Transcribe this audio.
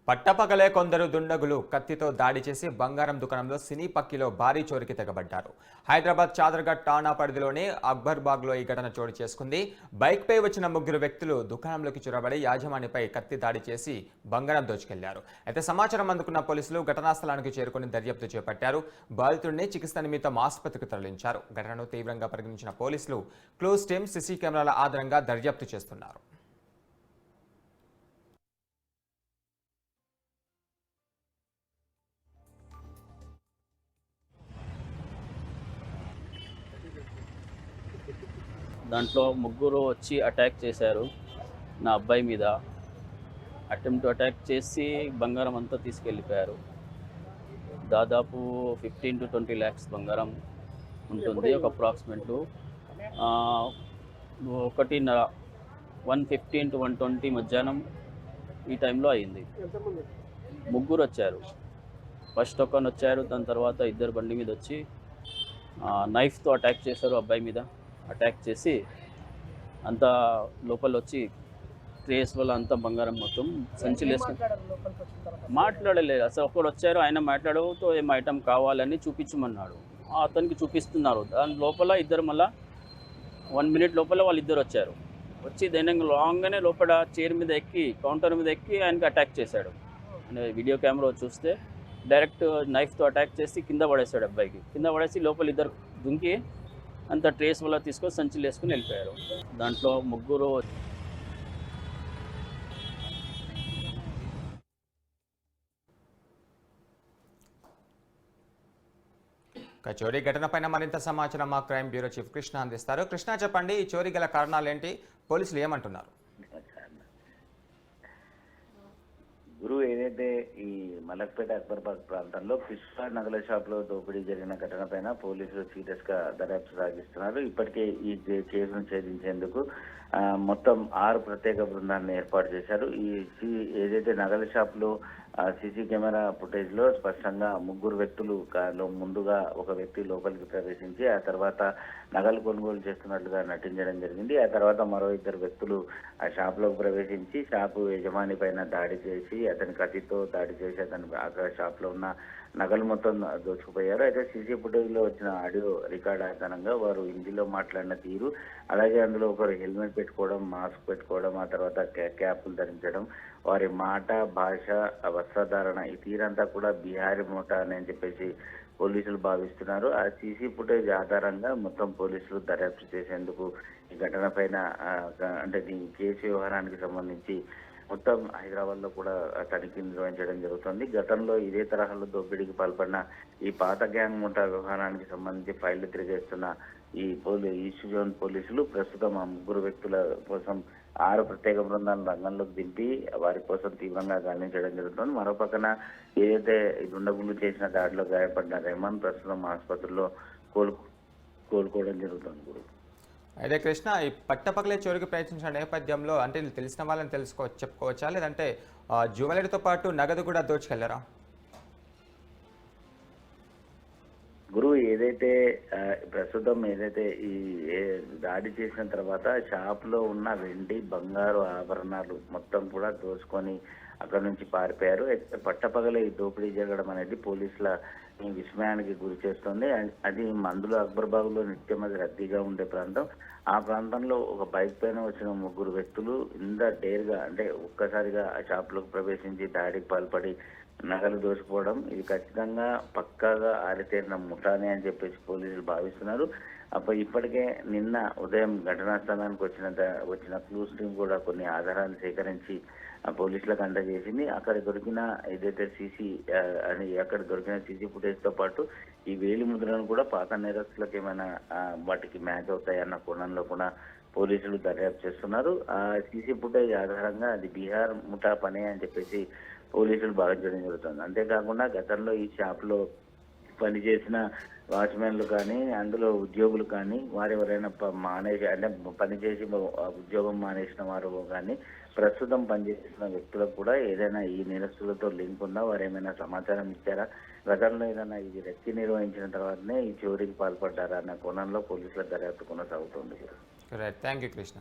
పట్టపగలే కొందరు దుండగులు కత్తితో దాడి చేసి బంగారం దుకాణంలో సినీ పక్కిలో భారీ చోరికి తెగబడ్డారు. హైదరాబాద్ చాదర్ఘట్ ఠాణా పరిధిలోని అక్బర్బాగ్లో ఈ ఘటన చోటు చేసుకుంది. బైక్పై వచ్చిన ముగ్గురు వ్యక్తులు దుకాణంలోకి చొరబడి యాజమానిపై కత్తి దాడి చేసి బంగారం దోచుకెళ్లారు. అయితే సమాచారం అందుకున్న పోలీసులు ఘటనా స్థలానికి చేరుకుని దర్యాప్తు చేపట్టారు. బాధితుడిని చికిత్స నిమిత్తం ఆసుపత్రికి తరలించారు. ఘటనను తీవ్రంగా పరిగణించిన పోలీసులు క్లోజ్ టీమ్ సీసీ కెమెరాల ఆధారంగా దర్యాప్తు చేస్తున్నారు. దాంట్లో ముగ్గురు వచ్చి అటాక్ చేశారు నా అబ్బాయి మీద. అటెంప్ట్ అటాక్ చేసి బంగారం అంతా తీసుకెళ్ళిపోయారు. దాదాపు 15 to 20 lakhs బంగారం ఉంటుంది. ఒక అప్రాక్సిమేట్లు 1:15 to 1:20 మధ్యాహ్నం ఈ టైంలో అయింది. ముగ్గురు వచ్చారు. ఫస్ట్ ఒకరు వచ్చారు, దాని తర్వాత ఇద్దరు బండి మీద వచ్చి నైఫ్తో అటాక్ చేశారు. అబ్బాయి మీద అటాక్ చేసి అంతా లోపల వచ్చి ట్రేస్ వల్ల అంతా బంగారం మొత్తం సంచులు వేసుకుని మాట్లాడలేదు. అసలు ఒకరు వచ్చారు, ఆయన మాట్లాడుతూ ఏం ఐటమ్ కావాలని చూపించమన్నాడు. అతనికి చూపిస్తున్నారు. దాని లోపల ఇద్దరు మళ్ళీ 1 minute లోపల వాళ్ళిద్దరు వచ్చారు. వచ్చి దాని లాంగ్గానే లోపల చైర్ మీద ఎక్కి కౌంటర్ మీద ఎక్కి ఆయనకి అటాక్ చేశాడు. వీడియో కెమెరా చూస్తే డైరెక్ట్ నైఫ్తో అటాక్ చేసి కింద పడేశాడు. అబ్బాయికి కింద పడేసి లోపల ఇద్దరు దుంకి అంత ట్రేస్ వల్ల తీసుకొని సంచులు వేసుకుని వెళ్ళిపోయారు. దాంట్లో ముగ్గురు చోరీ ఘటనపైన మరింత సమాచారం మా క్రైమ్ బ్యూరో చీఫ్ కృష్ణ అందిస్తారు. కృష్ణ, చెప్పండి, ఈ చోరీ గల కారణాలు ఏంటి, పోలీసులు ఏమంటున్నారు? గురు, ఏదైతే ఈ మలక్పేట అక్బర్బాగ్ ప్రాంతంలో కృష్ణ నగల షాప్ లో దోపిడీ జరిగిన ఘటన పైన పోలీసులు సీరియస్ గా దర్యాప్తు సాగిస్తున్నారు. ఇప్పటికే ఈ కేసును ఛేదించేందుకు మొత్తం 6 ప్రత్యేక బృందాలను ఏర్పాటు చేశారు. ఏదైతే నగల షాప్ లో సీసీ కెమెరా ఫుటేజ్ లో స్పష్టంగా ముగ్గురు వ్యక్తులు ముందుగా ఒక వ్యక్తి లోపలికి ప్రవేశించి ఆ తర్వాత నగలు కొనుగోలు చేస్తున్నట్లుగా నటించడం జరిగింది. ఆ తర్వాత మరో 2 వ్యక్తులు ఆ షాప్ లోకి ప్రవేశించి షాపు యజమాని పైన దాడి చేసి అతని కత్తితో దాడి చేసి అతని అక్కడ షాప్ లో ఉన్న నగలు మొత్తం దోచుకుపోయారు. అయితే సీసీ ఫుటేజ్ లో వచ్చిన ఆడియో రికార్డ్ ఆధారంగా వారు హిందీలో మాట్లాడిన తీరు, అలాగే అందులో ఒకరు హెల్మెట్ పెట్టుకోవడం, మాస్క్ పెట్టుకోవడం, ఆ తర్వాత క్యాప్లు ధరించడం, వారి మాట, భాష, వస్త్రధారణ, ఈ తీరంతా కూడా బీహారీ ముఠా అని చెప్పేసి పోలీసులు భావిస్తున్నారు. ఆ సీసీ ఫుటేజ్ ఆధారంగా మొత్తం పోలీసులు దర్యాప్తు చేసేందుకు ఈ ఘటన పైన అంటే ఈ కేసు వ్యవహారానికి సంబంధించి మొత్తం హైదరాబాద్ లో కూడా తనిఖీ నిర్వహించడం జరుగుతుంది. గతంలో ఇదే తరహాలో దోపిడీకి పాల్పడిన ఈ పాత గ్యాంగ్ ముఠా వ్యవహారానికి సంబంధించి ఫైళ్లు తిరిగేస్తున్న ఈ ఈస్ట్ జోన్ పోలీసులు ప్రస్తుతం ఆ ముగ్గురు వ్యక్తుల కోసం 6 ప్రత్యేక బృందాలను రంగంలోకి దింపి వారి కోసం తీవ్రంగా గాలించడం జరుగుతుంది. మరోపక్కన ఏదైతే దుండగులు చేసిన దాడిలో గాయపడిన రెహమాన్ ప్రస్తుతం ఆసుపత్రిలో కోలుకోవడం జరుగుతుంది. అయితే కృష్ణ, ఈ పట్టపగలే చోరికి ప్రయత్నించిన నేపథ్యంలో అంటే తెలిసిన వాళ్ళని చెప్పుకోవచ్చా, లేదంటే జ్యువెలరీతో పాటు నగదు కూడా దోచుకెళ్లారా? గురు, ఏదైతే ప్రస్తుతం ఏదైతే ఈ దాడి చేసిన తర్వాత షాప్ లో ఉన్న వెండి, బంగారు ఆభరణాలు మొత్తం కూడా దోచుకొని అక్కడ నుంచి పారిపోయారు. అయితే పట్టపగలే ఈ దోపిడీ జరగడం అనేది పోలీసుల విస్మయానికి గురి చేస్తుంది. అది మందులో అక్బర్బాగ్ లో నిత్యం అది రద్దీగా ఉండే ప్రాంతం. ఆ ప్రాంతంలో ఒక బైక్ పైన వచ్చిన ముగ్గురు వ్యక్తులు ఇంత డేర్గా అంటే ఒక్కసారిగా ఆ షాప్ లోకి ప్రవేశించి దాడికి పాల్పడి నగలు దోచుకోవడం, ఇది ఖచ్చితంగా పక్కాగా ఆరితేరిన ముఠానే అని చెప్పేసి పోలీసులు భావిస్తున్నారు. అప్పుడు ఇప్పటికే నిన్న ఉదయం ఘటనా స్థలానికి వచ్చిన క్లూస్ టీం కూడా కొన్ని ఆధారాలు సేకరించి పోలీసులకు అందజేసింది. అక్కడ దొరికిన ఏదైతే అక్కడ దొరికిన సీసీ ఫుటేజ్ తో పాటు ఈ వేలి ముద్రలను కూడా పాత నేరస్తులకు ఏమైనా వాటికి మ్యాచ్ అవుతాయన్న కోణంలో కూడా పోలీసులు దర్యాప్తు చేస్తున్నారు. ఆ సీసీ ఫుటేజ్ ఆధారంగా అది బీహార్ ముఠా పనే అని చెప్పేసి పోలీసులు భావించడం జరుగుతుంది. అంతేకాకుండా గతంలో ఈ షాప్ లో పనిచేసిన వాచ్మెన్లు కానీ అందులో ఉద్యోగులు కానీ వారు ఎవరైనా అంటే పనిచేసి ఉద్యోగం మానేసిన వారు కానీ ప్రస్తుతం పనిచేస్తున్న వ్యక్తులకు కూడా ఏదైనా ఈ నేరస్తులతో లింక్ ఉందా, వారు ఏమైనా సమాచారం ఇచ్చారా, గతంలో ఏదైనా ఇది రెక్కి నిర్వహించిన తర్వాతనే ఈ చోరీకి పాల్పడ్డారా అన్న కోణంలో పోలీసుల దర్యాప్తు కొనసాగుతుంది. Thank you Krishna.